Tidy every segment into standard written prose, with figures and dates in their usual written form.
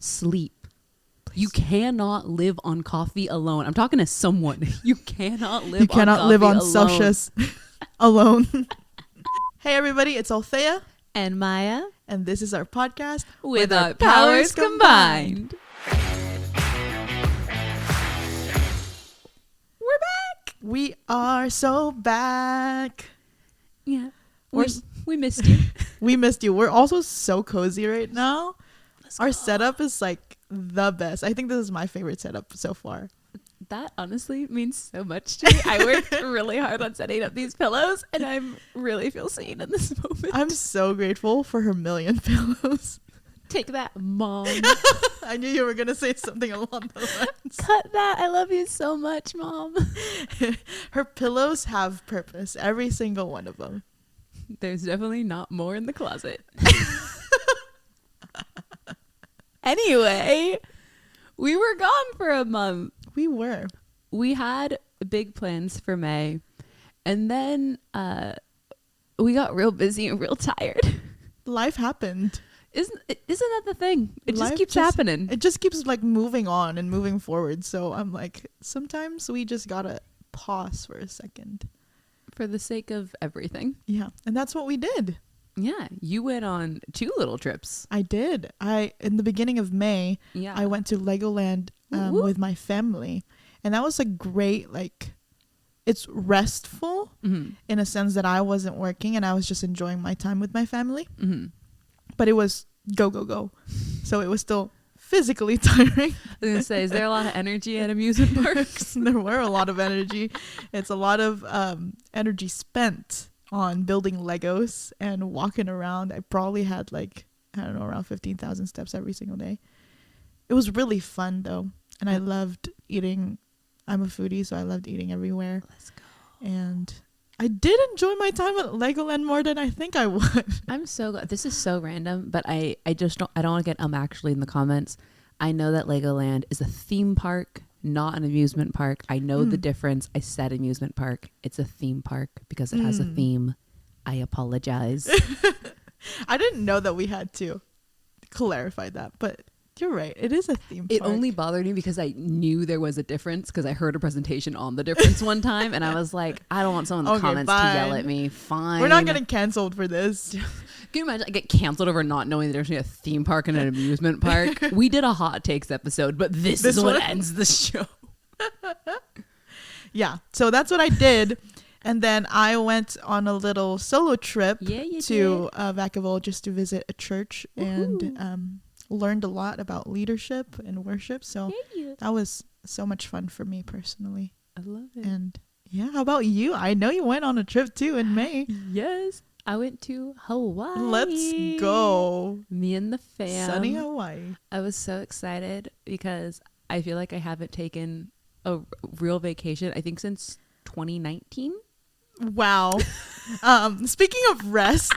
sleep. You cannot live on coffee alone. I'm talking to someone. You cannot live. You cannot live on alone. socius alone. Hey everybody, it's Althea And Maya, and this is our podcast with our powers combined. We're back. We are so back. Yeah, We're we missed you. We missed you. We're also so cozy right now. Let's Our go. setup is like the best. I think this is my favorite setup so far. That honestly means so much to me. I worked really hard on setting up these pillows, and I really feel seen in this moment. I'm so grateful for her million pillows. Take that, Mom. I knew you were going to say something along those lines. Cut that. I love you so much, Mom. Her pillows have purpose, every single one of them. There's definitely not more in the closet. Anyway, we were gone for a month. We were. We had big plans for May, and then we got real busy and real tired. Life happened. Isn't that the thing? It just Life keeps happening. It just keeps like moving on and moving forward. So I'm like, sometimes we just gotta pause for a second. For the sake of everything. Yeah. And that's what we did. Yeah, you went on 2 little trips. I did. In the beginning of May, Yeah. I went to Legoland Woo-woo. with my family. And that was a great, like, it's restful Mm-hmm. in a sense that I wasn't working and I was just enjoying my time with my family. Mm-hmm. But it was go, go, go. So it was still physically tiring. I was gonna say, is there a lot of energy at amusement parks? There were a lot of energy. It's a lot of energy spent on building Legos and walking around. I probably had like, I don't know, around 15,000 steps every single day. It was really fun though. And I loved eating. I'm a foodie, so I loved eating everywhere. Let's go. And I did enjoy my time at Legoland more than I think I would. I'm so glad. This is so random, but I just don't want to get actually in the comments. I know that Legoland is a theme park, not an amusement park. I know the difference. I said amusement park. It's a theme park because it has a theme. I apologize. I didn't know that we had to clarify that, but you're right. It is a theme park. It only bothered me because I knew there was a difference because I heard a presentation on the difference one time, and I was like, I don't want someone in the comments to yell at me. Fine. We're not getting canceled for this. Can you imagine I get canceled over not knowing that there's a theme park and an amusement park? We did a hot takes episode, but this is what ends the show. Yeah, so that's what I did. And then I went on a little solo trip to Vacaville just to visit a church. Woohoo. And learned a lot about leadership and worship. So that was so much fun for me personally. I love it. And yeah, how about you? I know you went on a trip too in May. Yes. I went to Hawaii. Let's go. Me and the fam. Sunny Hawaii. I was so excited because I feel like I haven't taken a real vacation, I think, since 2019. Wow. Speaking of rest.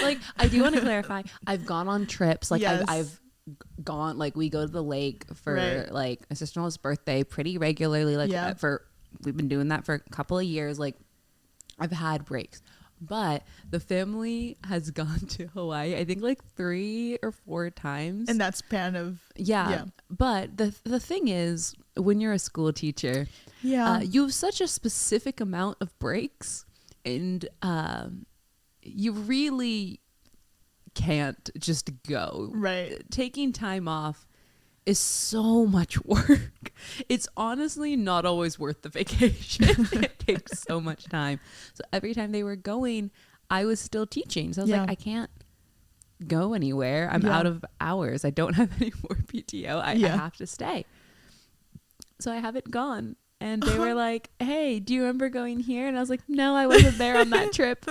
Like, I do want to clarify, I've gone on trips. Like, Yes. I've gone, like, we go to the lake for, Right. like, my sister-in-law's birthday pretty regularly. Like, Yeah. we've been doing that for a couple of years. Like, I've had breaks. But the family has gone to Hawaii, I think, like 3 or 4 times. In that span of... Yeah. But the thing is, when you're a school teacher, Yeah. you have such a specific amount of breaks, and you really can't just go. Right. Taking time off is so much work. It's honestly not always worth the vacation. It takes so much time. So every time they were going, I was still teaching. So I was like, I can't go anywhere. I'm out of hours. I don't have any more PTO. I have to stay. So I haven't gone. And they were like, hey, do you remember going here? And I was like, no, I wasn't there on that trip.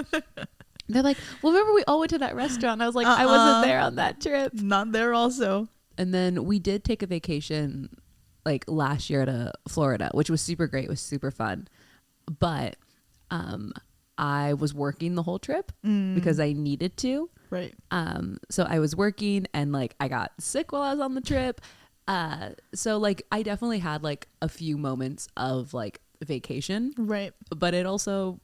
They're like, well, remember we all went to that restaurant? I was like, I wasn't there on that trip. Not there also. And then we did take a vacation like last year to Florida, which was super great. It was super fun. But I was working the whole trip because I needed to. Right. So I was working and like I got sick while I was on the trip. So like I definitely had like a few moments of like vacation. Right. But it also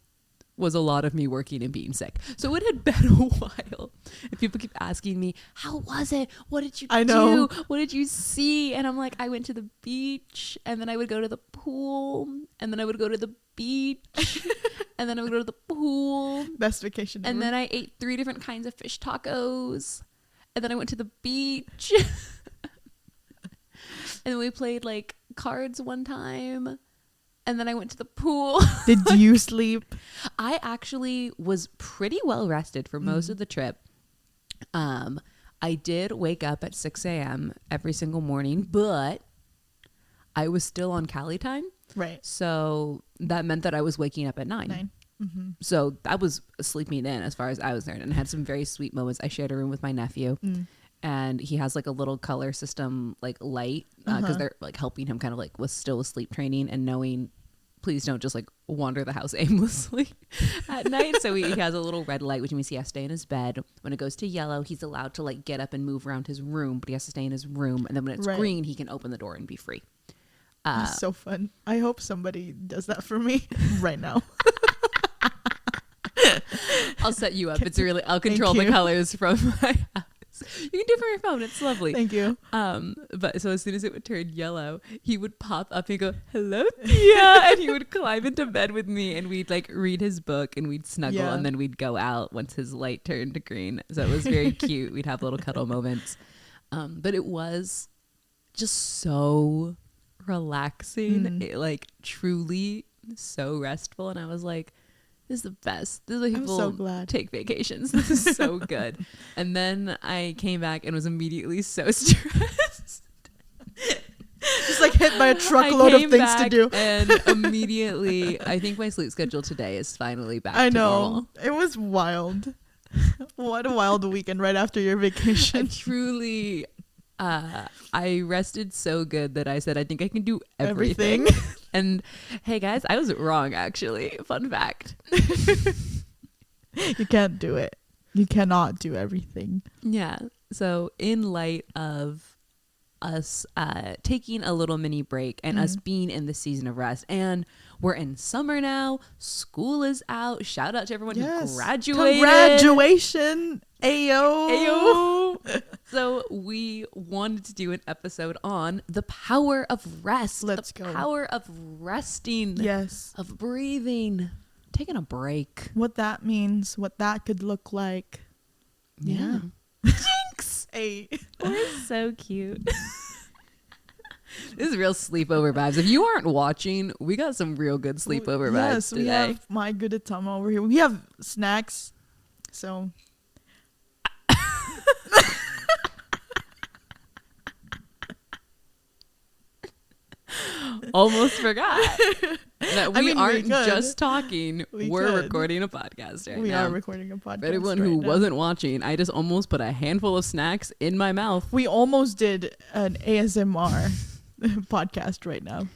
was a lot of me working and being sick. So it had been a while. And people keep asking me, how was it? What did you do? What did you see? And I'm like, I went to the beach, and then I would go to the pool, and then I would go to the beach, and then I would go to the pool. Best vacation ever. And then I ate 3 different kinds of fish tacos. And then I went to the beach. And then we played like cards one time. And then I went to the pool. Did you sleep? I actually was pretty well rested for most of the trip. I did wake up at 6 a.m. every single morning, but I was still on Cali time. Right. So that meant that I was waking up at 9. Mm-hmm. So I was sleeping in as far as I was there, and had some very sweet moments. I shared a room with my nephew. And he has like a little color system like light because they're like helping him kind of like was still with sleep training and knowing please don't just like wander the house aimlessly at night. So he has a little red light, which means he has to stay in his bed. When it goes to yellow, he's allowed to like get up and move around his room, but he has to stay in his room. And then when it's green, he can open the door and be free. It's so fun. I hope somebody does that for me right now. I'll set you up. I'll control the colors from my house. You can do it from your phone. It's lovely. Thank you. But so as soon as it would turn yellow, he would pop up and go, "Hello, Tia," and he would climb into bed with me, and we'd like read his book, and we'd snuggle, and then we'd go out once his light turned to green. So it was very cute. We'd have little cuddle moments. But it was just so relaxing, like truly so restful, and I was like, this is the best. This is why people so glad. Take vacations. This is so good. And then I came back and was immediately so stressed. Just like hit by a truckload of things to do. And immediately, I think my sleep schedule today is finally back to normal. It was wild. What a wild weekend right after your vacation. Truly, I rested so good that I said, I think I can do everything. And hey guys, I was wrong actually. Fun fact. You can't do it. You cannot do everything. Yeah. So in light of us taking a little mini break and us being in the season of rest, and we're in summer now, school is out. Shout out to everyone who graduated. Congratulations. Ayo. So we wanted to do an episode on the power of rest. Let's go. The power of resting. Yes. Of breathing. Taking a break. What that means. What that could look like. Yeah. Jinx. Hey. We're so cute. This is real sleepover vibes. If you aren't watching, we got some real good sleepover vibes today. Yes, we have my good Atama over here. We have snacks. So... Almost forgot that we aren't just talking. We're recording a podcast right now. We are recording a podcast. For anyone who wasn't watching, I just almost put a handful of snacks in my mouth. We almost did an ASMR podcast right now.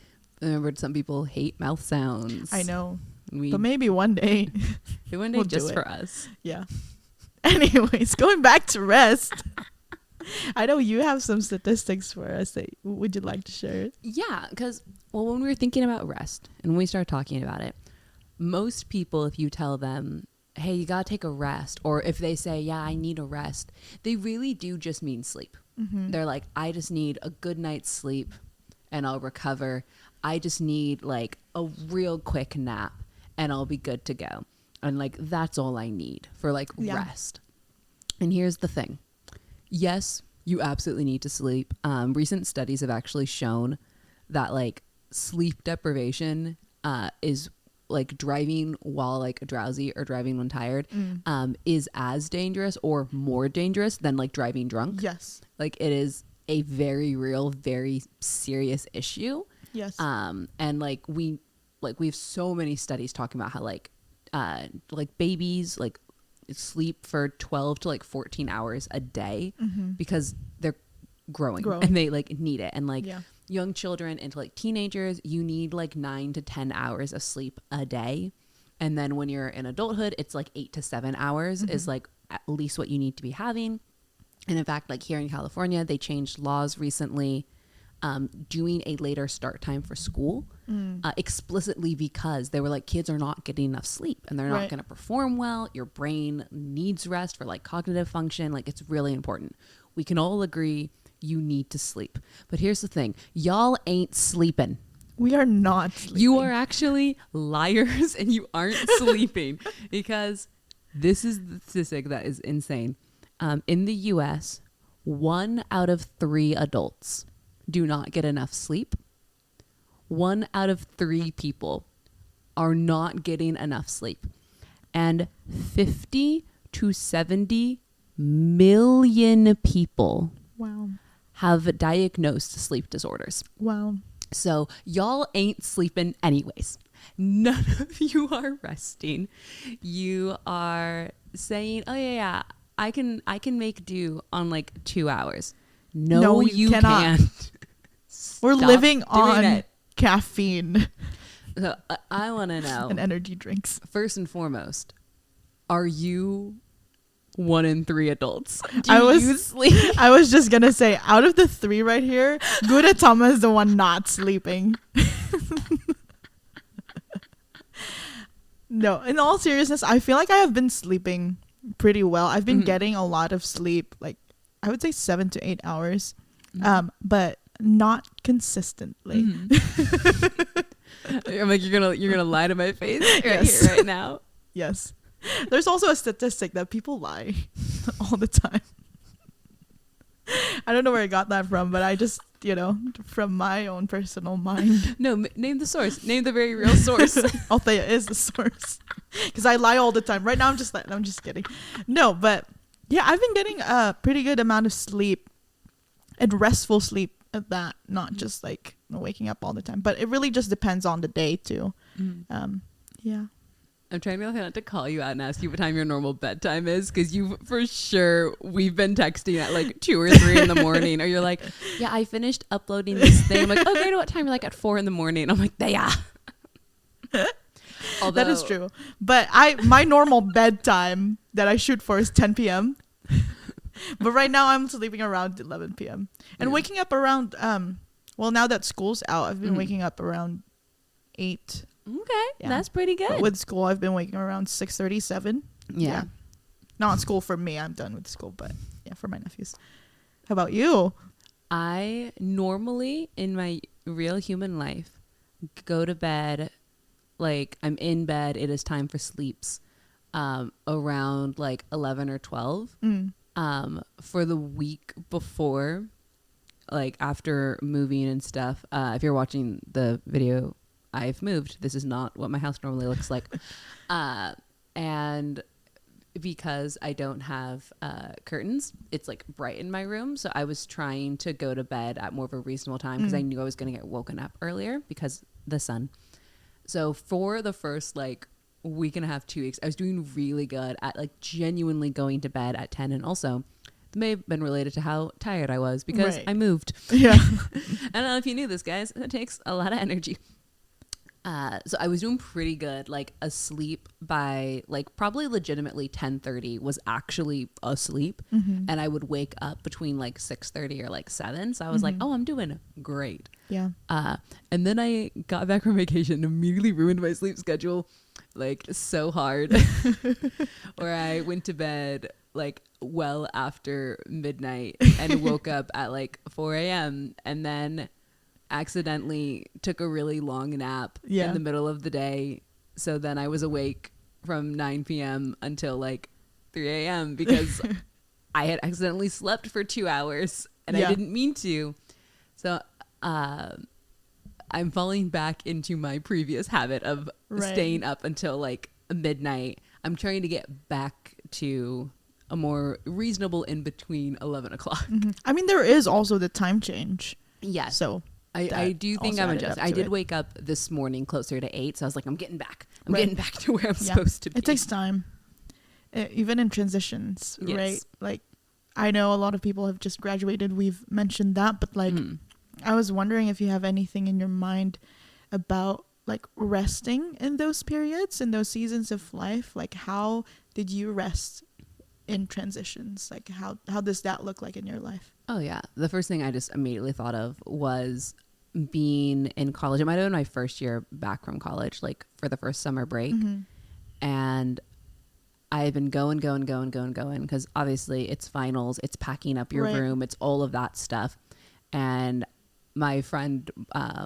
Remember, some people hate mouth sounds. I know. But maybe one day. One day we'll just for us. Yeah. Anyways, going back to rest. I know you have some statistics for us. Would you like to share it? Yeah, because when we were thinking about rest and when we started talking about it, most people, if you tell them, hey, you got to take a rest, or if they say, yeah, I need a rest, they really do just mean sleep. Mm-hmm. They're like, I just need a good night's sleep and I'll recover. I just need like a real quick nap and I'll be good to go. And like, that's all I need for like rest. And here's the thing. Yes, you absolutely need to sleep. Recent studies have actually shown that like sleep deprivation is like driving while like drowsy or driving when tired is as dangerous or more dangerous than like driving drunk. Yes. Like it is a very real, very serious issue. Yes. And like we have so many studies talking about how like babies like sleep for 12 to like 14 hours a day because they're growing and they like need it. And like young children into like teenagers, you need like 9 to 10 hours of sleep a day. And then when you're in adulthood, it's like 8 to 7 hours is like at least what you need to be having. And in fact, like here in California, they changed laws recently doing a later start time for school explicitly because they were like, kids are not getting enough sleep and they're not going to perform well. Your brain needs rest for like cognitive function. Like it's really important. We can all agree you need to sleep. But here's the thing. Y'all ain't sleeping. We are not sleeping. You are actually liars and you aren't sleeping because this is the statistic that is insane. In the US, 1 out of 3 adults do not get enough sleep. 1 out of 3 people are not getting enough sleep. And 50 to 70 million people have diagnosed sleep disorders. Wow. So y'all ain't sleeping anyways. None of you are resting. You are saying, oh yeah, I can make do on like 2 hours. No, you cannot. Can't. We're living on caffeine. So I want to know. And energy drinks. First and foremost, are you 1 in 3 adults? I was just going to say, out of the 3 right here, Gudetama is the one not sleeping. No, in all seriousness, I feel like I have been sleeping pretty well. I've been getting a lot of sleep, like I would say 7 to 8 hours, but not consistently. I'm like, you're gonna lie to my face right here, right now. Yes. There's also a statistic that people lie all the time. I don't know where I got that from, but I just, from my own personal mind. No, name the source. Name the very real source. Althea is the source. Because I lie all the time. Right now, I'm just kidding. No, but yeah, I've been getting a pretty good amount of sleep and restful sleep at that, not just like waking up all the time. But it really just depends on the day too. Yeah. I'm trying not to call you out and ask you what time your normal bedtime is, because we've been texting at like 2 or 3 in the morning, or you're like, yeah, I finished uploading this thing. I'm like, okay, to what time? You're like, at 4 in the morning. I'm like, yeah. That is true. But my normal bedtime that I shoot for is 10 p.m. But right now I'm sleeping around 11 p.m. and waking up around, now that school's out, I've been waking up around 8. Okay, that's pretty good. But with school, I've been waking around 6:37. Yeah. Not school for me. I'm done with school, but yeah, for my nephews. How about you? I normally, in my real human life, go to bed, like I'm in bed, it is time for sleeps, around like 11 or 12. For the week before, like after moving and stuff, if you're watching the video, I've moved. This is not what my house normally looks like. And because I don't have curtains, it's like bright in my room. So I was trying to go to bed at more of a reasonable time because I knew I was going to get woken up earlier because the sun. So for the first like week and a half, 2 weeks, I was doing really good at like genuinely going to bed at 10. And also it may have been related to how tired I was because I moved. Yeah. I don't know if you knew this, guys. It takes a lot of energy. So I was doing pretty good, like asleep by like probably legitimately 10:30 was actually asleep. And I would wake up between like 6:30 or like 7. So I was like, oh, I'm doing great. Yeah. And then I got back from vacation and immediately ruined my sleep schedule like so hard where I went to bed like well after midnight and woke up at like 4 a.m. and then accidentally took a really long nap in the middle of the day. So then I was awake from 9 p.m. until like 3 a.m. because I had accidentally slept for 2 hours and I didn't mean to. So I'm falling back into my previous habit of staying up until like midnight. I'm trying to get back to a more reasonable in between 11 o'clock. I mean, there is also the time change. Yeah. So I do think I'm adjusting. I did wake up this morning closer to 8, so I was like, I'm getting back. I'm getting back to where I'm supposed to be. It takes time, even in transitions, right? Like, I know a lot of people have just graduated. We've mentioned that, but like, I was wondering if you have anything in your mind about like resting in those periods, in those seasons of life. Like, how did you rest in transitions? Like, how does that look like in your life? Oh, yeah. The first thing I just immediately thought of was being in college. It might have been my first year back from college, like for the first summer break. Mm-hmm. And I had been going because obviously it's finals, it's packing up your Right. room, it's all of that stuff. And my friend,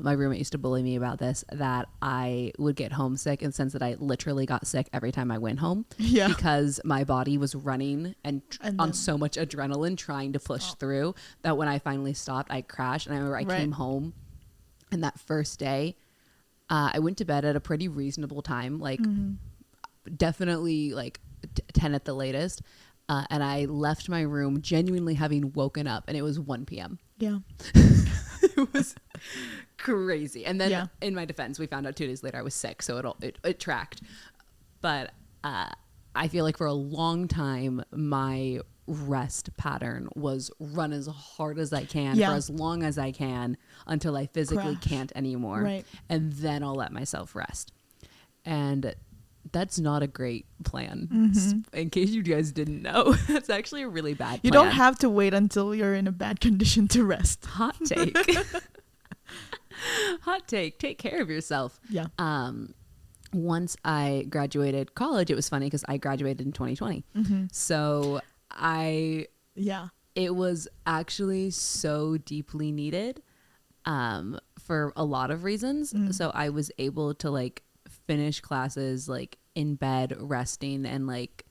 my roommate used to bully me about this, that I would get homesick in the sense that I literally got sick every time I went home Yeah. because my body was running and And on then- so much adrenaline trying to push through that when I finally stopped, I crashed. And I remember I Right. came home, and that first day, I went to bed at a pretty reasonable time, like definitely like 10 at the latest. And I left my room genuinely having woken up, and it was 1 p.m. Yeah. It was crazy. And then Yeah. in my defense, we found out 2 days later I was sick, so it tracked. But I feel like for a long time, my rest pattern was run as hard as I can Yeah. for as long as I can until I physically Crash. can't anymore. Right. And then I'll let myself rest. And that's not a great plan. In case you guys didn't know, that's actually a really bad plan. You don't have to wait until you're in a bad condition to rest. Hot take. Hot take. Take care of yourself. Yeah. Once I graduated college, it was funny because I graduated in 2020. So Yeah. it was actually so deeply needed for a lot of reasons. So I was able to like finish classes like in bed resting, and like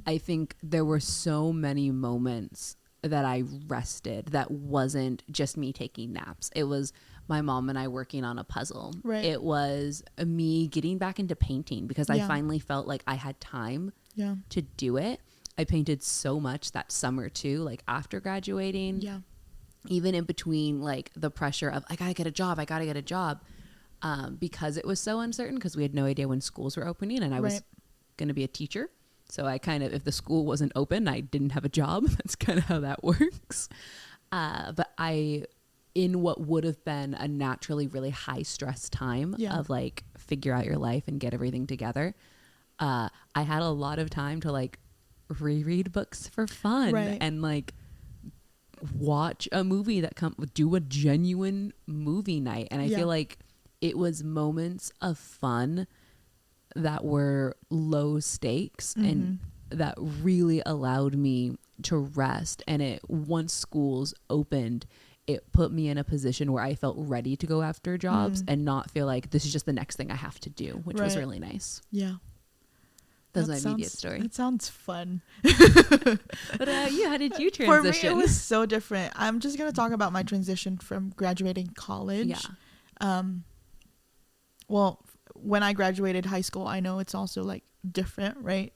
I think there were so many moments that I rested that wasn't just me taking naps. It was my mom and I working on a puzzle. Right. It was me getting back into painting because I Yeah. finally felt like I had time Yeah. to do it. I painted so much that summer too, like after graduating, Yeah. even in between like the pressure of I gotta get a job, because it was so uncertain because we had no idea when schools were opening, and I was Right. going to be a teacher. So I kind of, if the school wasn't open, I didn't have a job. That's kind of how that works. But in what would have been a naturally really high stress time Yeah. of like figure out your life and get everything together, I had a lot of time to like reread books for fun Right. and like watch a movie do a genuine movie night. And I Yeah. feel like it was moments of fun that were low stakes and that really allowed me to rest. And once schools opened, it put me in a position where I felt ready to go after jobs and not feel like this is just the next thing I have to do, which was Right. really nice. Yeah. That's That my immediate story. That sounds fun. But how did you For me, transition? it was so different. I'm just going to talk about my transition from graduating college. Yeah. Well, when I graduated high school, I know it's also like different, right?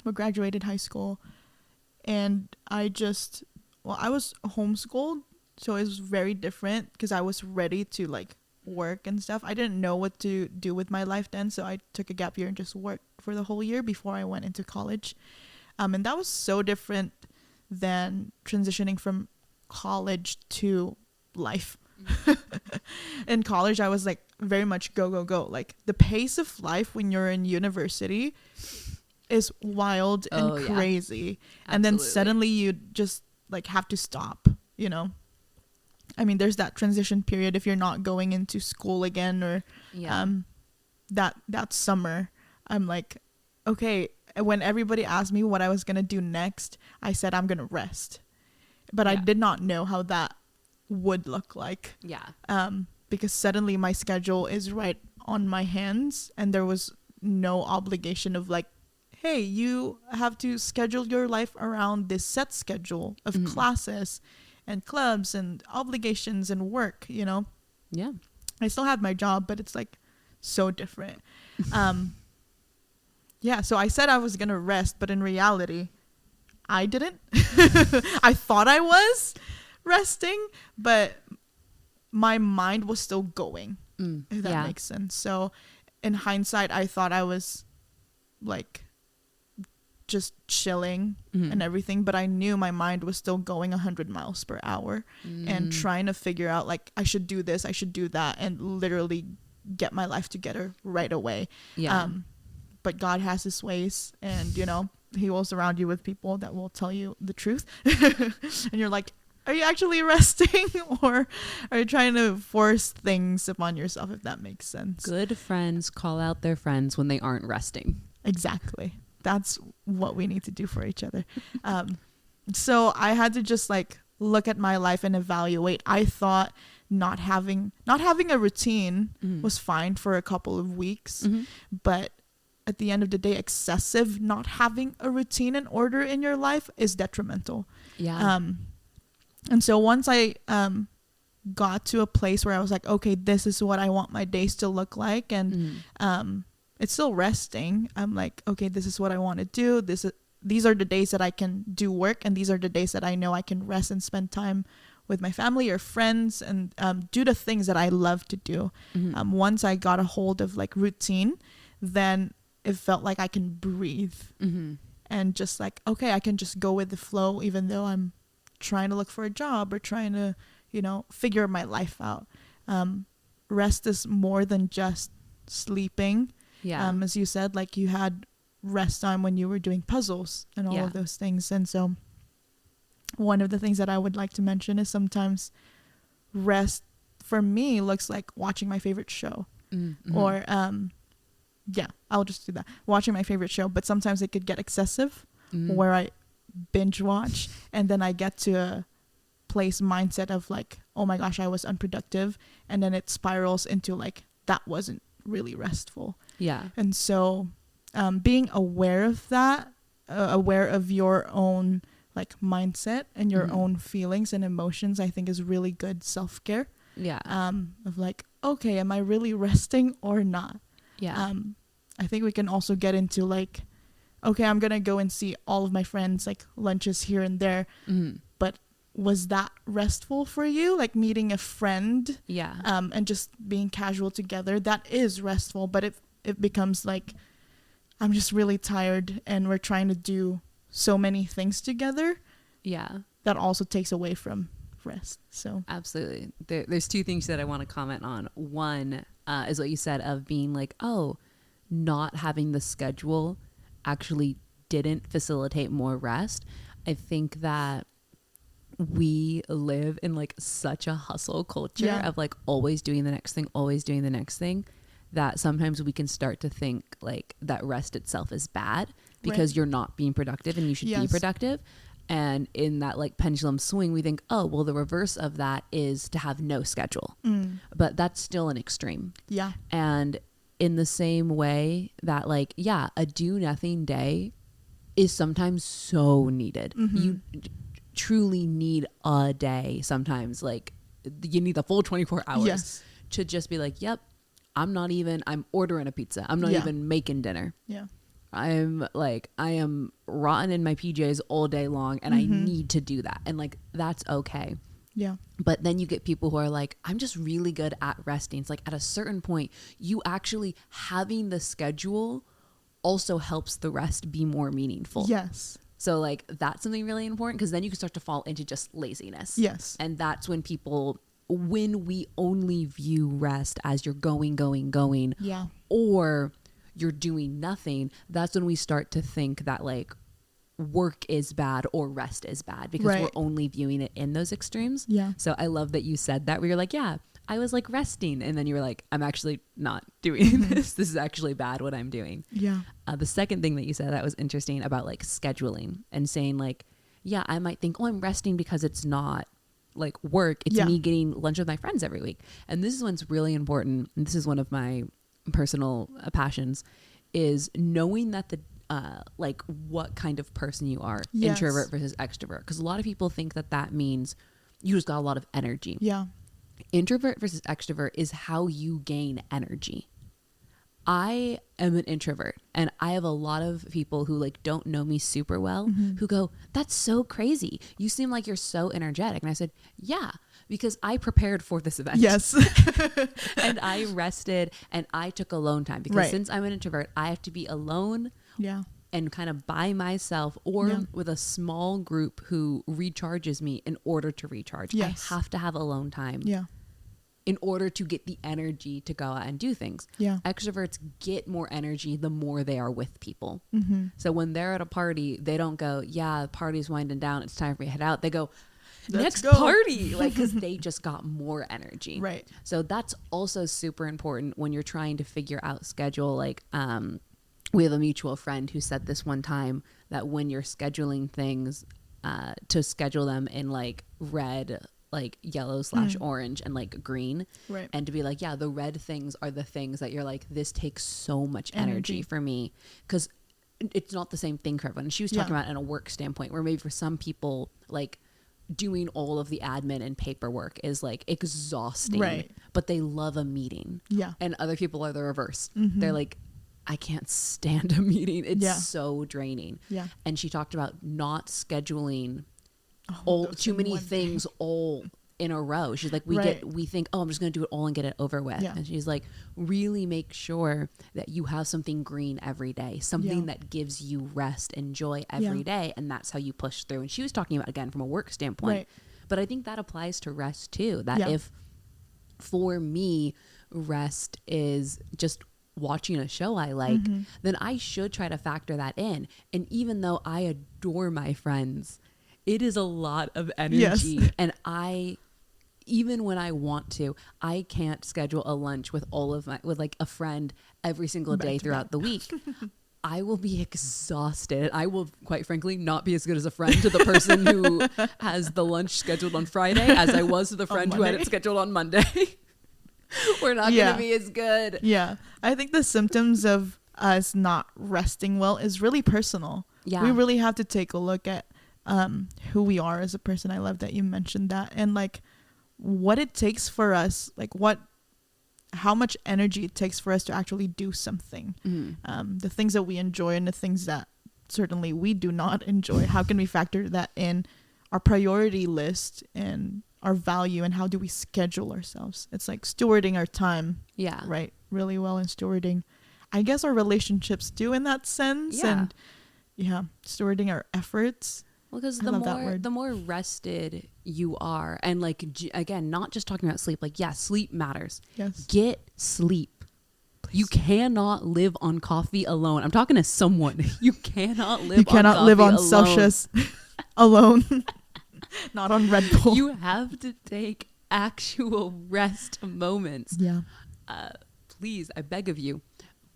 But graduated high school, and I was homeschooled, so it was very different because I was ready to like work and stuff. I didn't know what to do with my life then, so I took a gap year and just worked for the whole year before I went into college. And that was so different than transitioning from college to life. In college, I was like very much go, go, go. Like the pace of life when you're in university is wild and Oh, yeah. crazy. And then Absolutely. suddenly you just like have to stop, you know? I mean, there's that transition period if you're not going into school again or Yeah. that summer. I'm like, okay, when everybody asked me what I was going to do next, I said I'm going to rest. But I Yeah. did not know how that would look like. Yeah. Because suddenly my schedule is right on my hands and there was no obligation of like, hey, you have to schedule your life around this set schedule of classes and clubs and obligations and work, you know? Yeah. I still had my job, but it's like so different. Yeah, so I said I was going to rest, but in reality, I didn't. I thought I was resting, but my mind was still going, if that Yeah. makes sense. So in hindsight, I thought I was like just chilling and everything, but I knew my mind was still going 100 miles per hour and trying to figure out like I should do this, I should do that, and literally get my life together right away. Yeah. But God has his ways, and you know, he will surround you with people that will tell you the truth. And you're like, are you actually resting, or are you trying to force things upon yourself, if that makes sense? Good friends call out their friends when they aren't resting. Exactly. That's what we need to do for each other. So I had to just like look at my life and evaluate. I thought not having a routine was fine for a couple of weeks, but at the end of the day, excessive not having a routine and order in your life is detrimental. Yeah. And so once I got to a place where I was like, okay, this is what I want my days to look like, and it's still resting. I'm like, okay, this is what I want to do. These are the days that I can do work, and these are the days that I know I can rest and spend time with my family or friends, and do the things that I love to do. Once I got a hold of like routine, then it felt like I can breathe and just like, okay, I can just go with the flow, even though I'm trying to look for a job or trying to, figure my life out. Rest is more than just sleeping. Yeah. As you said, like you had rest time when you were doing puzzles and all of those things. And so one of the things that I would like to mention is sometimes rest for me looks like watching my favorite show or, I'll just do that. Watching my favorite show, but sometimes it could get excessive where I binge watch and then I get to a place mindset of like, oh my gosh, I was unproductive. And then it spirals into like, that wasn't really restful. Yeah. And so being aware of that, aware of your own like mindset and your own feelings and emotions, I think is really good self-care. Yeah. Of like, okay, am I really resting or not? Yeah. I think we can also get into like, okay, I'm going to go and see all of my friends, like lunches here and there. But was that restful for you? Like meeting a friend and just being casual together, that is restful. But it becomes like, I'm just really tired and we're trying to do so many things together. Yeah. That also takes away from rest. So absolutely. There's two things that I want to comment on. One is what you said of being like, oh, not having the schedule actually didn't facilitate more rest. I think that we live in like such a hustle culture of like always doing the next thing, that sometimes we can start to think like that rest itself is bad because you're not being productive and you should be productive. And in that like pendulum swing, we think, oh, well, the reverse of that is to have no schedule. But that's still an extreme. Yeah. And in the same way that like, a do nothing day is sometimes so needed. You truly need a day sometimes. Like you need the full 24 hours to just be like, yep, I'm ordering a pizza. I'm not even making dinner. Yeah. I am rotten in my PJs all day long and I need to do that. And like, that's okay. Yeah. But then you get people who are like, I'm just really good at resting. It's like at a certain point, you actually having the schedule also helps the rest be more meaningful. Yes. So like, that's something really important because then you can start to fall into just laziness. Yes. And that's when we only view rest as you're going, or you're doing nothing, that's when we start to think that like work is bad or rest is bad because we're only viewing it in those extremes. Yeah. So I love that you said that where you're like, I was like resting. And then you were like, I'm actually not doing this. This is actually bad what I'm doing. Yeah. The second thing that you said that was interesting about like scheduling and saying like, I might think, I'm resting because it's not like work. It's me getting lunch with my friends every week. And this is one's really important. And this is one of my personal passions is knowing that the like what kind of person you are, introvert versus extrovert, because a lot of people think that means you just got a lot of energy. Introvert versus extrovert is how you gain energy. I am an introvert and I have a lot of people who like don't know me super well who go, that's so crazy, you seem like you're so energetic. And I said, because I prepared for this event. Yes. And I rested and I took alone time because since I'm an introvert, I have to be alone and kind of by myself or with a small group who recharges me in order to recharge. I have to have alone time in order to get the energy to go out and do things. Extroverts get more energy the more they are with people. So when they're at a party, they don't go, the party's winding down, it's time for me to head out. They go, next go. party, like, because they just got more energy. Right. So that's also super important when you're trying to figure out schedule. Like, we have a mutual friend who said this one time, that when you're scheduling things, to schedule them in like red, like yellow / orange, and like green, Right. and to be like, yeah, the red things are the things that you're like, this takes so much energy for me, because it's not the same thing for everyone. And she was talking about in a work standpoint, where maybe for some people, like doing all of the admin and paperwork is like exhausting, Right. but they love a meeting. Yeah. And other people are the reverse. Mm-hmm. They're like, I can't stand a meeting. It's Yeah. so draining. Yeah. And she talked about not scheduling All all too many things all in a row. She's like, we think, oh, I'm just going to do it all and get it over with. Yeah. And she's like, really make sure that you have something green every day, something that gives you rest and joy every day. And that's how you push through. And she was talking about, again, from a work standpoint, Right. but I think that applies to rest too. That if for me, rest is just watching a show I like, then I should try to factor that in. And even though I adore my friends, it is a lot of energy. Yes. And even when I want to, I can't schedule a lunch with with like a friend every single day Back to throughout back. the week. I will be exhausted. I will, quite frankly, not be as good as a friend to the person who has the lunch scheduled on Friday as I was to the friend who had it scheduled on Monday. We're not going to be as good. Yeah. I think the symptoms of us not resting well is really personal. Yeah. We really have to take a look at who we are as a person. I love that you mentioned that. And like what it takes for us, like how much energy it takes for us to actually do something. The things that we enjoy and the things that certainly we do not enjoy. How can we factor that in our priority list and our value, and how do we schedule ourselves? It's like stewarding our time, right, really well, and stewarding, I guess, our relationships too in that sense, and stewarding our efforts. Well, because the more rested you are, and like again, not just talking about sleep, like sleep matters. Yes, get sleep. Please. You cannot live on coffee alone. I'm talking to someone. You cannot live. You cannot live on Celsius alone. Not on Red Bull. You have to take actual rest moments. Yeah. Please, I beg of you.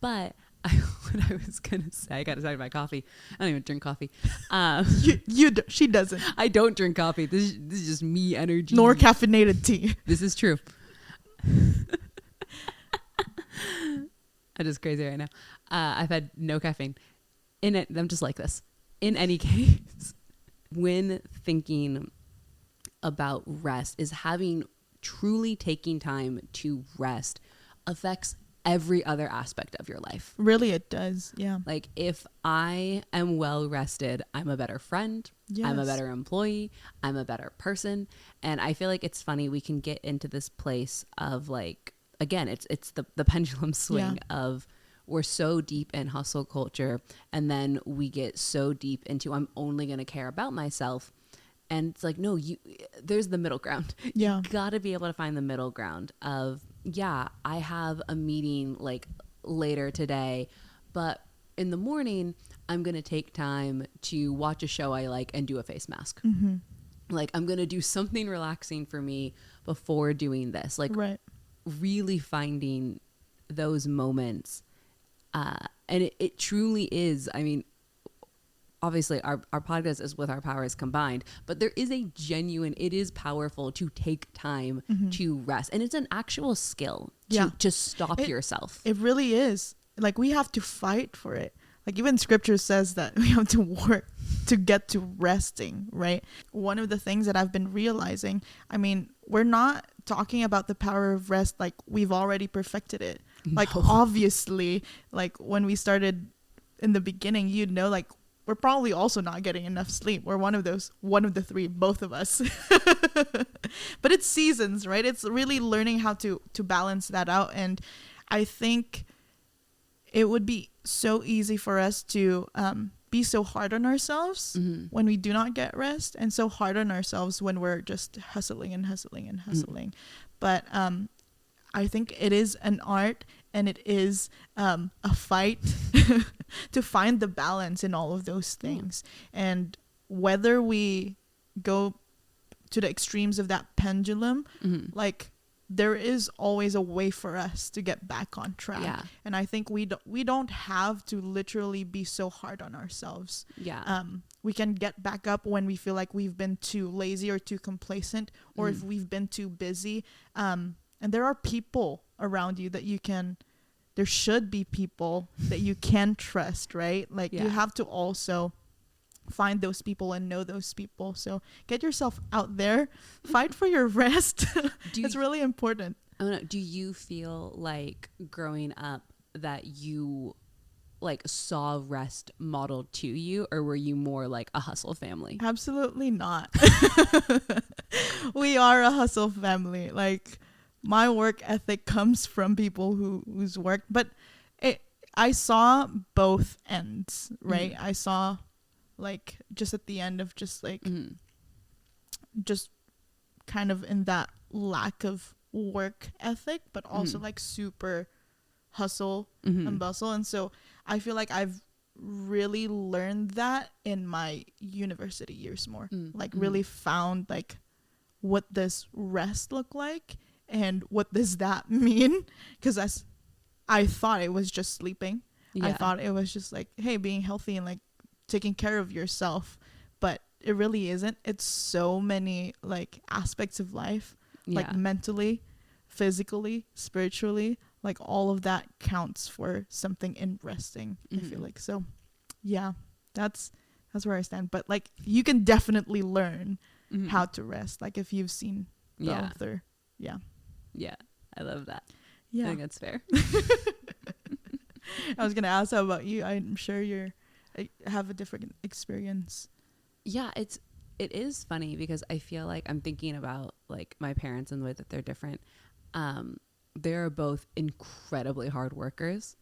But what I was going to say, I got excited about coffee. I don't even drink coffee. She doesn't. I don't drink coffee. This is just me energy. Nor caffeinated tea. This is true. I'm just crazy right now. I've had no caffeine. I'm just like this. In any case, when thinking about rest, is truly taking time to rest affects every other aspect of your life. Really, it does. Yeah. Like if I am well rested, I'm a better friend. Yes. I'm a better employee. I'm a better person. And I feel like it's funny. We can get into this place of like, again, it's the pendulum swing of we're so deep in hustle culture. And then we get so deep into, I'm only going to care about myself. And it's like, no, there's the middle ground. Yeah. You got to be able to find the middle ground of, I have a meeting like later today, but in the morning, I'm going to take time to watch a show I like and do a face mask. Mm-hmm. Like I'm going to do something relaxing for me before doing this. Like really finding those moments. And it truly is, I mean, obviously our podcast is with our powers combined, but there is it is powerful to take time to rest. And it's an actual skill to stop yourself. It really is. Like we have to fight for it. Like even scripture says that we have to work to get to resting, right? One of the things that I've been realizing, I mean, we're not talking about the power of rest like we've already perfected it. No. Like obviously, like when we started in the beginning, like we're probably also not getting enough sleep. We're one of the three, both of us. But it's seasons, right? It's really learning how to balance that out. And I think it would be so easy for us to be so hard on ourselves when we do not get rest, and so hard on ourselves when we're just hustling and hustling and hustling. But I think it is an art, and it is a fight to find the balance in all of those things. And whether we go to the extremes of that pendulum, like there is always a way for us to get back on track. Yeah. And I think we don't have to literally be so hard on ourselves. Yeah. We can get back up when we feel like we've been too lazy or too complacent, or if we've been too busy. And there are people around you that you can, there should be people that you can trust, right? Like you have to also find those people and know those people. So get yourself out there, fight for your rest. It's really important. I don't know, do you feel like growing up that you like saw rest modeled to you, or were you more like a hustle family? Absolutely not. We are a hustle family. Like my work ethic comes from people who's worked, but I saw both ends, right? I saw like just at the end of just like just kind of in that lack of work ethic, but also like super hustle and bustle. And so I feel like I've really learned that in my university years more, like really found like what does rest look like and what does that mean, because I thought it was just sleeping. I thought it was just like, hey, being healthy and like taking care of yourself, but it really isn't. It's so many like aspects of life, like mentally, physically, spiritually, like all of that counts for something in resting. I feel like. So yeah, that's where I stand. But like you can definitely learn how to rest, like if you've seen both. Or I love that. I think that's fair. I was gonna ask, how about you? I'm sure you have a different experience. It is funny because I feel like I'm thinking about like my parents and the way that they're different. They're both incredibly hard workers.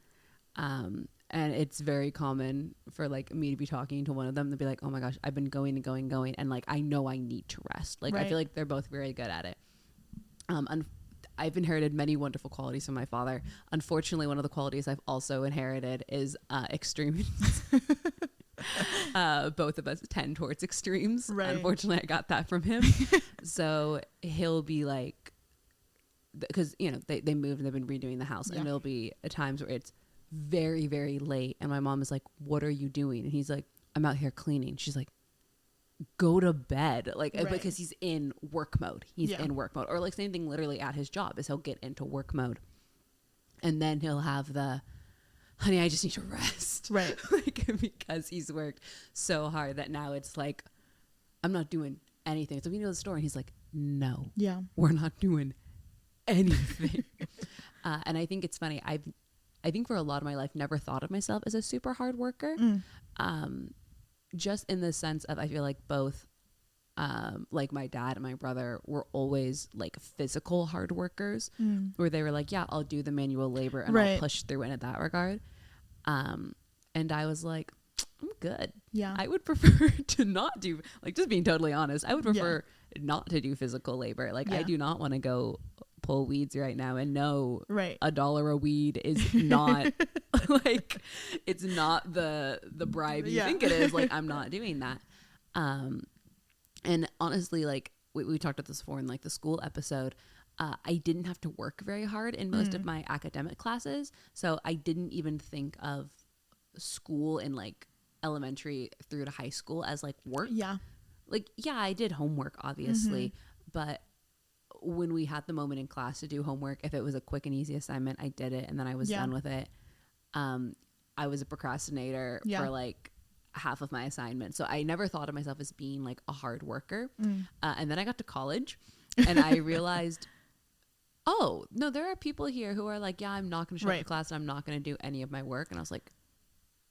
And it's very common for like me to be talking to one of them to be like, oh my gosh, I've been going and going and going. And like, I know I need to rest. Like, I feel like they're both very good at it. I've inherited many wonderful qualities from my father. Unfortunately, one of the qualities I've also inherited is extremes. Both of us tend towards extremes. Unfortunately, I got that from him. So he'll be like, because you know they moved and they've been redoing the house, and there'll be times where it's very, very late, and my mom is like, "What are you doing?" And he's like, "I'm out here cleaning." She's like, "Go to bed," like because he's in work mode. He's in work mode, or like same thing literally at his job is he'll get into work mode, and then he'll have the, honey, I just need to rest, like because he's worked so hard that now it's like, I'm not doing anything. So we go to the store, and he's like, "No, we're not doing anything." And I think it's funny. I think for a lot of my life, never thought of myself as a super hard worker. Just in the sense of, I feel like both, like my dad and my brother were always like physical hard workers, where they were like, yeah, I'll do the manual labor and I'll push through in that regard. And I was like, I'm good. I would prefer to not do, like, just being totally honest, I would prefer not to do physical labor. Like, I do not want to go pull weeds right now, and no, $1 a weed is not like, it's not the bribe you think it is. Like, I'm not doing that. And honestly, like we talked about this before in like the school episode, I didn't have to work very hard in most of my academic classes, so I didn't even think of school in like elementary through to high school as like work. Like, I did homework obviously, but when we had the moment in class to do homework, if it was a quick and easy assignment, I did it and then I was done with it. I was a procrastinator for like half of my assignment, so I never thought of myself as being like a hard worker. And then I got to college and I realized, oh no, there are people here who are like, I'm not going to show up to class and I'm not going to do any of my work. And I was like,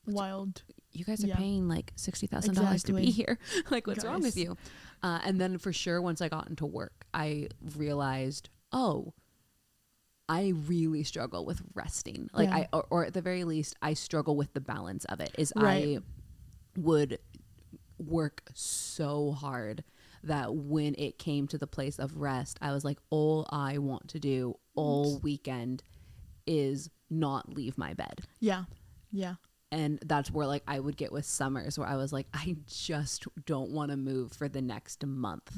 wild, you guys are paying like $60,000 to be here. Like, what's wrong with you? And then for sure, once I got into work, I realized, oh, I really struggle with resting. Like or at the very least, I struggle with the balance of it. I would work so hard that when it came to the place of rest, I was like, all I want to do all weekend is not leave my bed. And that's where like I would get with summers, where I was like, I just don't want to move for the next month.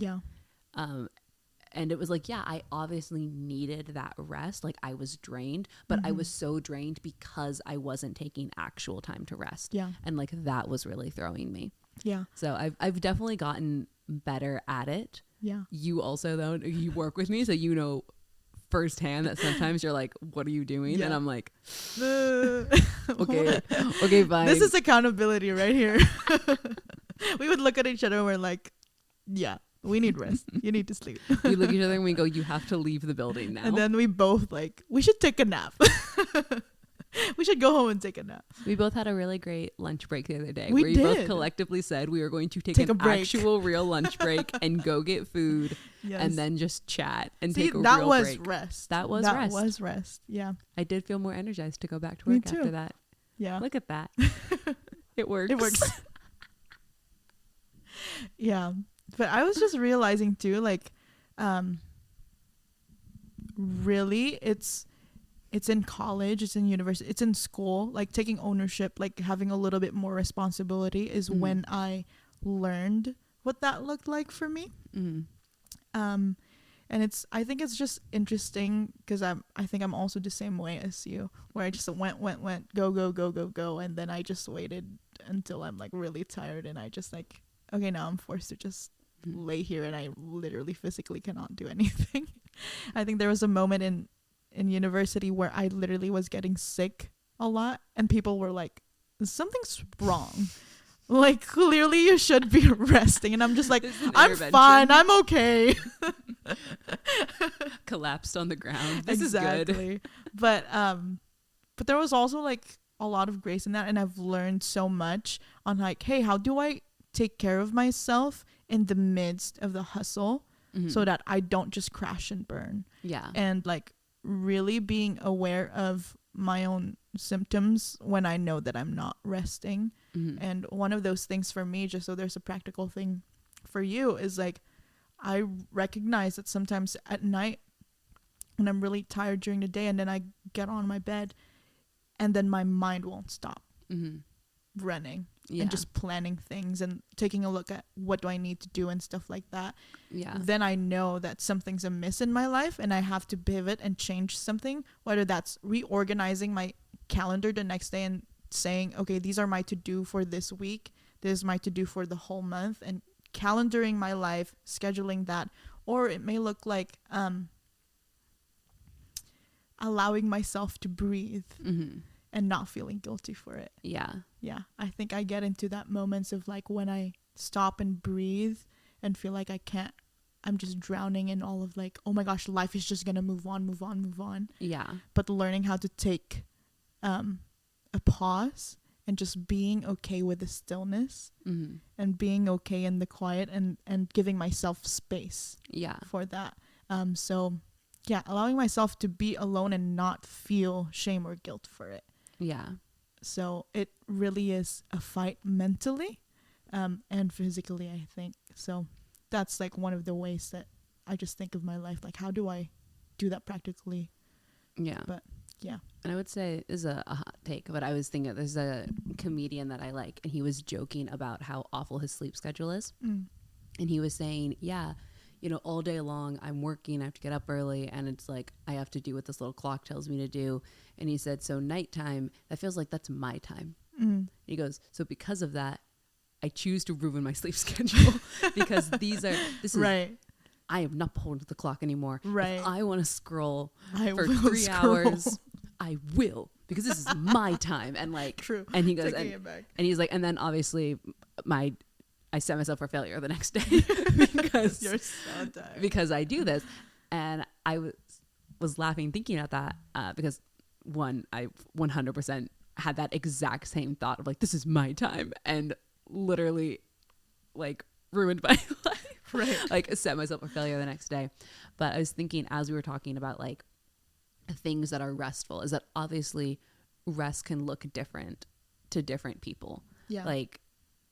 And it was like, yeah, I obviously needed that rest. Like I was drained, but I was so drained because I wasn't taking actual time to rest. Yeah. And like that was really throwing me. Yeah. So I've definitely gotten better at it. Yeah. You also, though, you work with me, so you know firsthand that sometimes you're like, what are you doing? Yeah. And I'm like, Okay. okay, fine. This is accountability right here. We would look at each other and we're like, yeah, we need rest. You need to sleep. We look at each other and we go, you have to leave the building now. And then we both like, we should take a nap. We should go home and take a nap. We both had a really great lunch break the other day. We where we both did. collectively said we were going to take a an break. actual real lunch break and go get food Yes. and then just chat and See, take a that real was break. rest. That was that rest. was rest. Yeah. I did feel more energized to go back to Me work too. after that. Yeah. Look at that. It works. It works. Yeah. But I was just realizing too, like, really it's in college, it's in university, it's in school, like taking ownership, like having a little bit more responsibility is when I learned what that looked like for me. And I think it's just interesting because I think I'm also the same way as you, where I just went, go. And then I just waited until I'm like really tired. And I just like, okay, now I'm forced to just lay here and I literally physically cannot do anything. I think there was a moment in university where I literally was getting sick a lot and people were like, something's wrong. Like, clearly you should be resting. And I'm just like, I'm fine. I'm okay. Collapsed on the ground. This exactly. is good. But there was also like a lot of grace in that. And I've learned so much on like, hey, how do I take care of myself in the midst of the hustle so that I don't just crash and burn? Yeah. And like really being aware of my own symptoms when I know that I'm not resting. And one of those things for me, just so there's a practical thing for you, is like I recognize that sometimes at night when I'm really tired during the day and then I get on my bed and then my mind won't stop running and just planning things and taking a look at what do I need to do and stuff like that. Yeah. Then I know that something's amiss in my life and I have to pivot and change something, whether that's reorganizing my calendar the next day and saying, okay, these are my to-do for this week. This is my to-do for the whole month, and calendaring my life, scheduling that. Or it may look like allowing myself to breathe and not feeling guilty for it. Yeah. Yeah. I think I get into that moments of like when I stop and breathe and feel like I can't, I'm just drowning in all of like, oh my gosh, life is just going to move on. Yeah. But learning how to take a pause and just being okay with the stillness and being okay in the quiet and giving myself space for that. So yeah, allowing myself to be alone and not feel shame or guilt for it. Yeah. So it really is a fight mentally and physically, I think. So that's like one of the ways that I just think of my life. Like, how do I do that practically? Yeah. But yeah. And I would say this is a hot take, but I was thinking there's a comedian that I like, and he was joking about how awful his sleep schedule is. And he was saying, yeah, you know, all day long I'm working, I have to get up early, and it's like I have to do what this little clock tells me to do. And he said, so nighttime, that feels like that's my time. He goes, so because of that, I choose to ruin my sleep schedule because this is right. I am not beholden to the clock anymore. Right. If I want to scroll I for will 3 scroll. hours, I will, because this is my time. And like, True. And he goes, Taking it back. and he's like, and then obviously I set myself for failure the next day because You're so tired. because I do this. And I was laughing thinking about that because one, I 100% had that exact same thought of like, this is my time, and literally like ruined my life. Right. Like set myself for failure the next day. But I was thinking as we were talking about like things that are restful is that obviously rest can look different to different people. Yeah. Like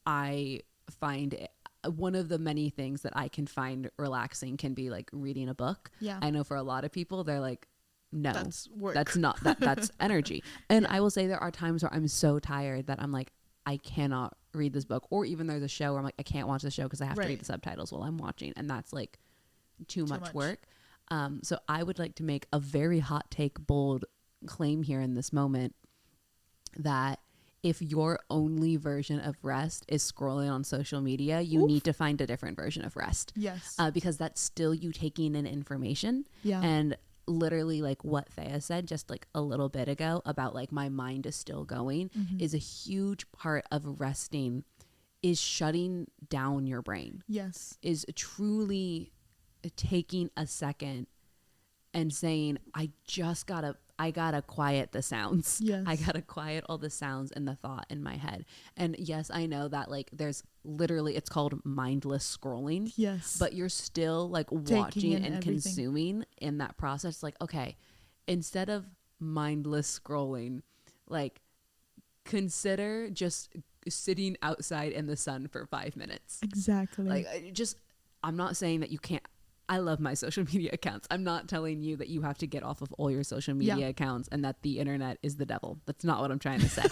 I find one of the many things that I can find relaxing can be like reading a book. Yeah. I know for a lot of people they're like, no, That's work. that's not that's energy. And I will say there are times where I'm so tired that I'm like, I cannot read this book, or even there's a show where I'm like, I can't watch the show because I have to read the subtitles while I'm watching, and that's like too much much. work. So I would like to make a very hot take, bold claim here in this moment that if your only version of rest is scrolling on social media, you need to find a different version of rest. Yes. Because that's still you taking in information. Yeah. And literally like what Thea said just like a little bit ago about like my mind is still going is a huge part of resting, is shutting down your brain. Yes. Is truly taking a second and saying, I gotta quiet the sounds. Yes. I gotta quiet all the sounds and the thought in my head. And yes, I know that like there's literally, it's called mindless scrolling. Yes. But you're still like Taking watching in and everything. consuming in that process. Like, okay, instead of mindless scrolling, like consider just sitting outside in the sun for 5 minutes. Exactly. Like I'm not saying that you can't. I love my social media accounts. I'm not telling you that you have to get off of all your social media accounts and that the internet is the devil. That's not what I'm trying to say.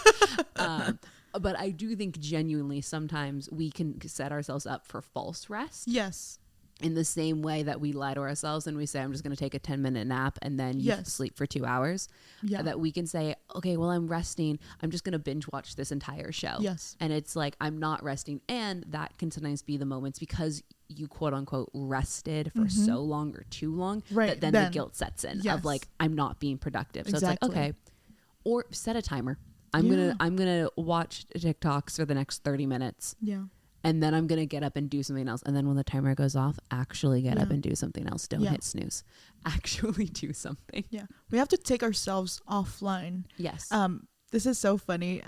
But I do think genuinely sometimes we can set ourselves up for false rest. Yes. In the same way that we lie to ourselves and we say, I'm just going to take a 10-minute nap and then you sleep for 2 hours. Yeah. That we can say, okay, well, I'm resting. I'm just going to binge watch this entire show. Yes. And it's like, I'm not resting. And that can sometimes be the moments because you quote unquote rested for so long or too long, right, that then the guilt sets in of like, I'm not being productive. So Exactly. it's like, okay, or set a timer. I'm gonna watch TikToks for the next 30 minutes. Yeah. And then I'm going to get up and do something else. And then when the timer goes off, actually get up and do something else. Don't hit snooze. Actually do something. Yeah. We have to take ourselves offline. Yes. This is so funny.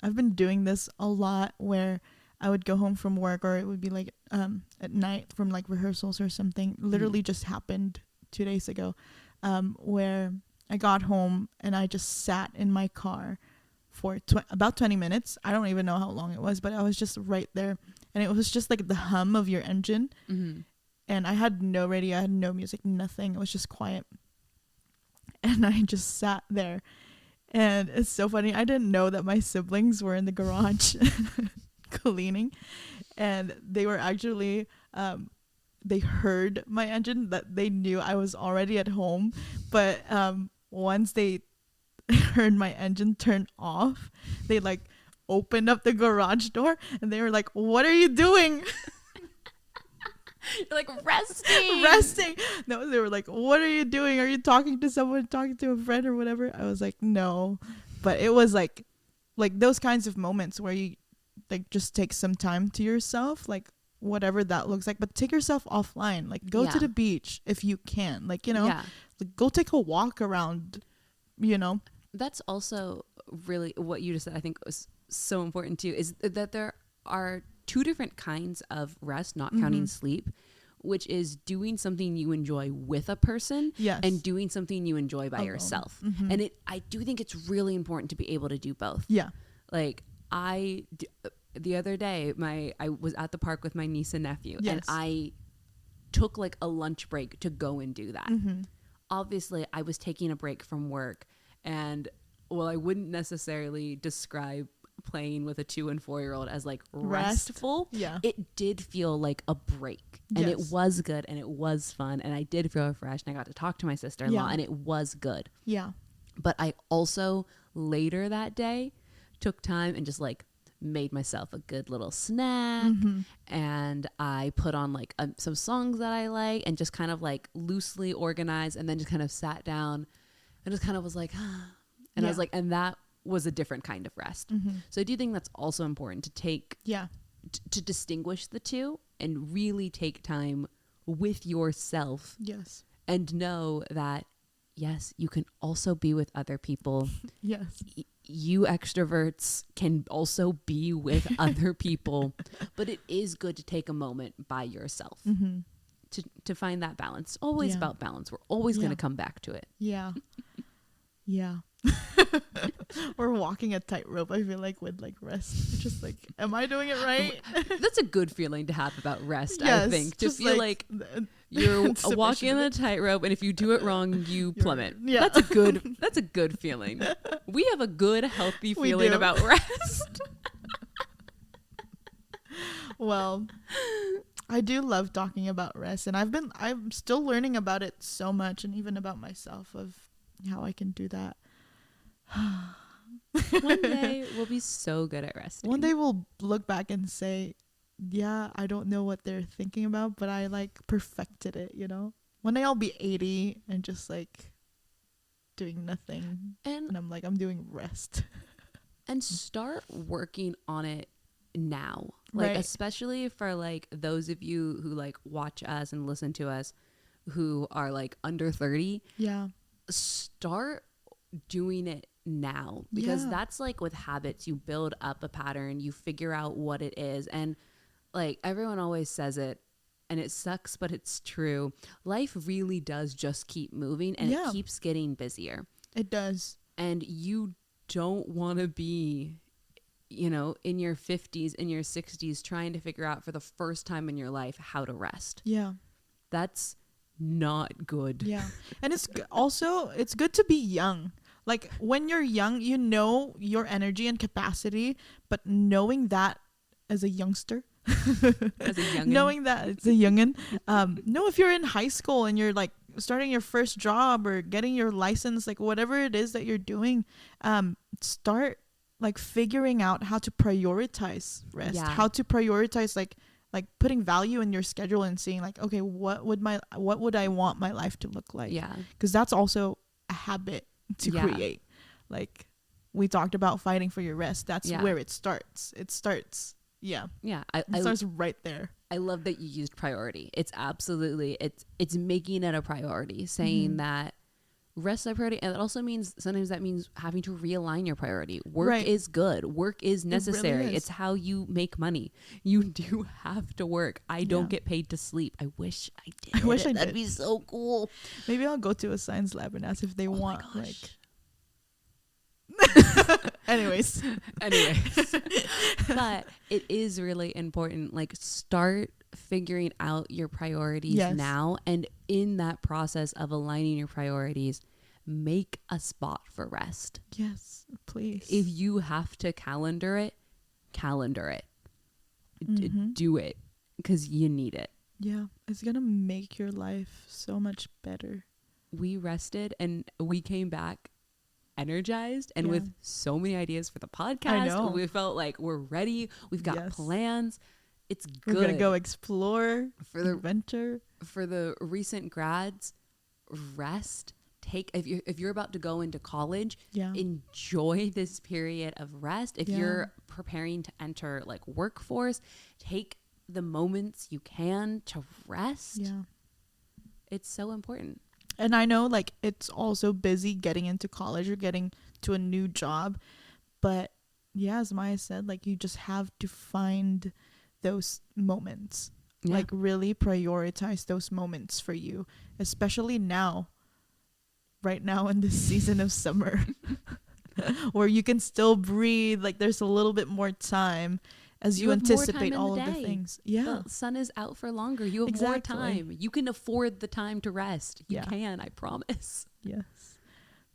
I've been doing this a lot where I would go home from work, or it would be like at night from like rehearsals or something. Literally just happened 2 days ago, where I got home and I just sat in my car for about 20 minutes. I don't even know how long it was, but I was just right there. And it was just like the hum of your engine. And I had no radio, I had no music, nothing. It was just quiet. And I just sat there. And it's so funny. I didn't know that my siblings were in the garage cleaning. And they were actually, they heard my engine, that they knew I was already at home. But once they heard my engine turn off, they like opened up the garage door and they were like, what are you doing? You're like resting. No, they were like, what are you doing? Are you talking to someone, talking to a friend or whatever? I was like, no. But it was like those kinds of moments where you like just take some time to yourself, like whatever that looks like, but take yourself offline, like go to the beach if you can, like, you know, like, go take a walk around, you know. That's also really what you just said, I think was so important too, is that there are two different kinds of rest, not counting sleep, which is doing something you enjoy with a person and doing something you enjoy by yourself. And I do think it's really important to be able to do both. Yeah. Like the other day, I was at the park with my niece and nephew and I took like a lunch break to go and do that. Obviously I was taking a break from work, and well, I wouldn't necessarily describe playing with a 2 and 4-year-old as like restful. Yeah. It did feel like a break, and it was good, and it was fun, and I did feel refreshed, and I got to talk to my sister-in-law, and it was good. Yeah. But I also later that day took time and just like made myself a good little snack, and I put on like some songs that I like and just kind of like loosely organized, and then just kind of sat down and just kind of was like, and I was like, and that was a different kind of rest. So I do think that's also important to take, to distinguish the two and really take time with yourself. Yes. And know that, yes, you can also be with other people. Yes. You extroverts can also be with other people, but it is good to take a moment by yourself to find that balance. It's always about balance. We're always going to come back to it. Yeah. Yeah. Or walking a tightrope, I feel like, with like rest. Just like, am I doing it right? That's a good feeling to have about rest, I think. To feel like you're walking on a tightrope, and if you do it wrong, you plummet. Yeah. That's a good feeling. We have a good, healthy feeling about rest. Well, I do love talking about rest, and I'm still learning about it so much, and even about myself of how I can do that. One day we'll be so good at resting. One day we'll look back and say, yeah, I don't know what they're thinking about, but I like perfected it, you know? One day I'll be 80 and just like doing nothing. And I'm like, I'm doing rest. And start working on it now. Like, Right. especially for like those of you who like watch us and listen to us who are like under 30. Yeah. Start doing it now, because Yeah. that's like with habits, you build up a pattern, you figure out what it is, and like everyone always says it and it sucks, but it's true. Life really does just keep moving, and Yeah. it keeps getting busier, It does. and you don't want to be, you know, in your 50s, in your 60s trying to figure out for the first time in your life how to rest. Yeah. That's not good. Yeah. And also it's good to be young. Like when you're young, you know your energy and capacity, but knowing that as a youngster, As a youngin'. knowing that it's a youngin, no, if you're in high school and you're like starting your first job or getting your license, like whatever it is that you're doing, start like figuring out how to prioritize rest, Yeah. how to prioritize like putting value in your schedule and seeing like, okay, what would I want my life to look like? Yeah. Because that's also a habit to Yeah. create. Like we talked about fighting for your rest. That's Yeah. where it starts. It starts. Yeah. Yeah. It starts right there. I love that you used priority. It's absolutely, it's making it a priority, saying that rest is a priority. And it also means, sometimes that means having to realign your priority. Work Right. is good. Work is necessary. is. It's how you make money. You do have to work. I don't Yeah. get paid to sleep. I wish I did. I wish I That'd did. be so cool. Maybe I'll go to a science lab and ask if they Oh want my gosh. anyways. Anyways, but it is really important. Like, start figuring out your priorities Yes. now, and in that process of aligning your priorities, make a spot for rest. Yes, please. If you have to calendar it. Do it, because you need it. Yeah, it's gonna make your life so much better. We rested and we came back energized and Yeah. with so many ideas for the podcast. know. We felt like we're ready. We've got Yes. plans. It's good. We're gonna go explore, For the- adventure. For the recent grads, rest. If you're about to go into college, Yeah. enjoy this period of rest. If Yeah. you're preparing to enter like workforce, take the moments you can to rest. Yeah. It's so important. And I know like it's also busy getting into college or getting to a new job. But yeah, as Maya said, like you just have to find those moments. Yeah. Like really prioritize those moments for you, especially now, right now in this season of summer where you can still breathe. Like there's a little bit more time as you have more time anticipate in all the of the day. things. Yeah. The sun is out for longer. You have Exactly. more time. You can afford the time to rest. You Yeah. can, I promise. Yes.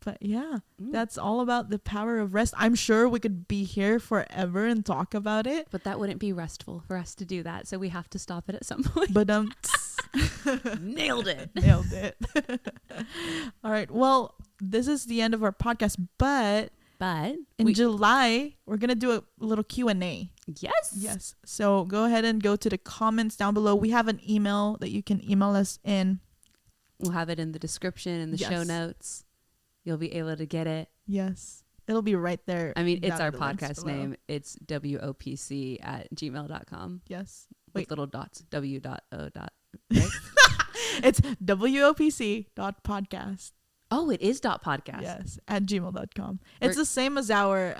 But yeah, Mm. that's all about the power of rest. I'm sure we could be here forever and talk about it. But that wouldn't be restful for us to do that. So we have to stop it at some point. But Nailed it. nailed it. All right. Well, this is the end of our podcast, but But in July, we're going to do a little Q&A. yes. Yes. So go ahead and go to the comments down below. We have an email that you can email us in. We'll have it in the description and the show Yes. notes. You'll be able to get it. Yes. It'll be right there. I mean, it's down our in the links podcast below. name. It's wopc@gmail.com Yes. with Wait. little dots. W.O. Right? It's wopc.podcast. Oh, it is .podcast. Yes. At gmail.com. It's We're- the same as our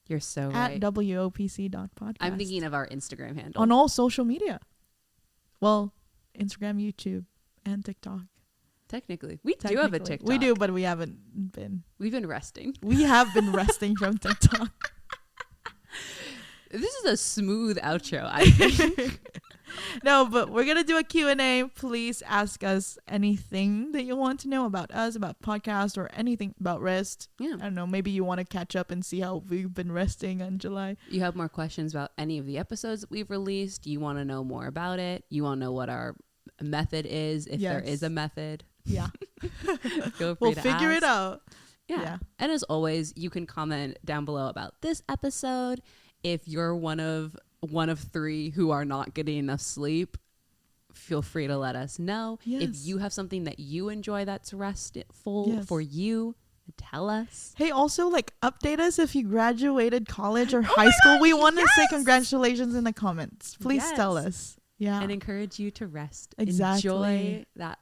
You're so at right. wopc.podcast. I'm thinking of our Instagram handle. on all social media. Well, Instagram, YouTube, and TikTok. Technically, we do have a Technically. TikTok. We do, but we haven't been. We've been resting. We have been resting from TikTok. This is a smooth outro, I think. No, but we're gonna do a Q&A. Please ask us anything that you want to know about us, about podcast, or anything about rest. Yeah. I don't know, maybe you want to catch up and see how we've been resting in July. You have more questions about any of the episodes that we've released. You want to know more about it. You want to know what our method is, if there is a method. Yeah. Feel free We'll to figure ask. it out. Yeah. And as always, you can comment down below about this episode. If you're one of 3 who are not getting enough sleep, feel free to let us know. Yes. If you have something that you enjoy that's restful for you, tell us. Hey, also, like, update us if you graduated college or high school. We want to say congratulations in the comments. Please tell us. Yeah. And encourage you to rest. Exactly. Enjoy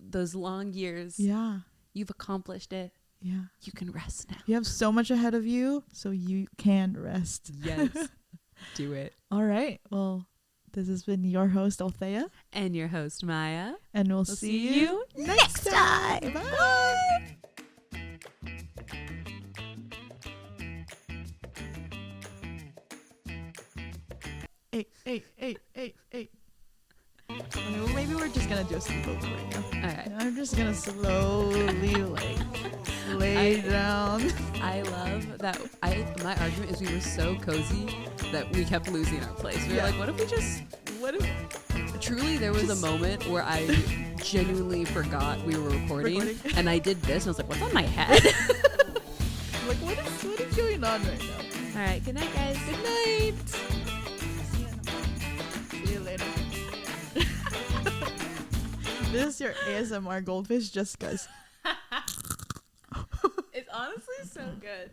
those long years. Yeah. You've accomplished it. Yeah. You can rest now. You have so much ahead of you, so you can rest. Yes. Do it. All right. Well, this has been your host, Althea. And your host, Maya. And we'll see you next time. Bye. Hey. Okay, well, maybe we're just gonna do a sleepover right now. All right. I'm just gonna slowly lay down. I love that. My argument is we were so cozy that we kept losing our place. We were like, what if truly there was a moment where I genuinely forgot we were recording. And I did this and I was like, what's on my head? Like, what is going on right now? All right. Good night, guys. Good night. See you later. This is your ASMR goldfish just 'cause. It's honestly so good.